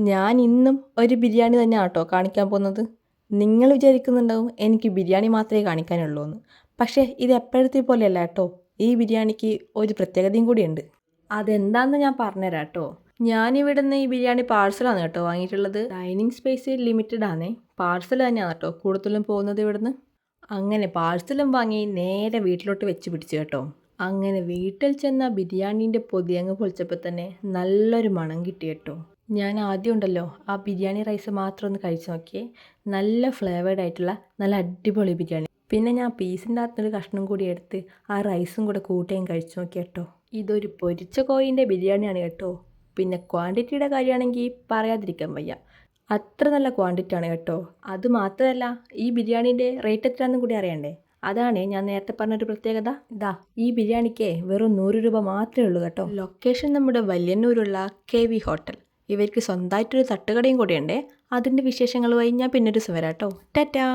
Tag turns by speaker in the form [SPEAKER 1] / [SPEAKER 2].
[SPEAKER 1] ഞാൻ ഇന്നും ഒരു ബിരിയാണി തന്നെയാണ് കേട്ടോ കാണിക്കാൻ പോകുന്നത്. നിങ്ങൾ വിചാരിക്കുന്നുണ്ടാവും എനിക്ക് ബിരിയാണി മാത്രമേ കാണിക്കാനുള്ളൂ എന്ന്. പക്ഷേ ഇത് എപ്പോഴത്തെ പോലെയല്ല കേട്ടോ. ഈ ബിരിയാണിക്ക് ഒരു പ്രത്യേകതയും കൂടിയുണ്ട്. അതെന്താണെന്ന് ഞാൻ പറഞ്ഞുതരാം കേട്ടോ. ഞാനിവിടെ നിന്ന് ഈ ബിരിയാണി പാഴ്സലാണ് കേട്ടോ വാങ്ങിയിട്ടുള്ളത്. ഡൈനിങ് സ്പേസ് ലിമിറ്റഡ് ആണ്. പാഴ്സൽ തന്നെയാണ് കേട്ടോ കൂടുതലും പോകുന്നത് ഇവിടുന്ന്. അങ്ങനെ പാഴ്സലും വാങ്ങി നേരെ വീട്ടിലോട്ട് വെച്ച് പിടിച്ചു കേട്ടോ. അങ്ങനെ വീട്ടിൽ ചെന്ന ബിരിയാണീൻ്റെ പൊതിയങ്ങ് പൊളിച്ചപ്പോൾ തന്നെ നല്ലൊരു മണം കിട്ടി കേട്ടോ. ഞാൻ ആദ്യം ഉണ്ടല്ലോ ആ ബിരിയാണി റൈസ് മാത്രം ഒന്ന് കഴിച്ച് നോക്കിയേ. നല്ല ഫ്ലേവേർഡ് ആയിട്ടുള്ള നല്ല അടിപൊളി ബിരിയാണി. പിന്നെ ഞാൻ പീസിൻ്റെ അകത്തൊരു കഷ്ണം കൂടി എടുത്ത് ആ റൈസും കൂടെ കൂട്ടുകയും കഴിച്ച് നോക്കി കേട്ടോ. ഇതൊരു പൊരിച്ച കോഴിൻ്റെ ബിരിയാണിയാണ് കേട്ടോ. പിന്നെ ക്വാണ്ടിറ്റിയുടെ കാര്യമാണെങ്കിൽ പറയാതിരിക്കാൻ വയ്യ. അത്ര നല്ല ക്വാണ്ടിറ്റി ആണ് കേട്ടോ. അതുമാത്രമല്ല ഈ ബിരിയാണീൻ്റെ റേറ്റ് എത്രയാണെന്നും കൂടി അറിയണ്ടേ. അതാണ് ഞാൻ നേരത്തെ പറഞ്ഞൊരു പ്രത്യേകത. ഇതാ ഈ ബിരിയാണിക്ക് വെറും 100 രൂപ മാത്രമേ ഉള്ളൂ കേട്ടോ. ലൊക്കേഷൻ നമ്മുടെ വല്യന്നൂരുള്ള KV ഹോട്ടൽ. ഇവർക്ക് സ്വന്തമായിട്ടൊരു തട്ടുകടയും കൂടിയുണ്ടേ. അതിൻ്റെ വിശേഷങ്ങളുമായി ഞാൻ പിന്നൊരു ദിവസം വരാം കേട്ടോ. ടാറ്റാ.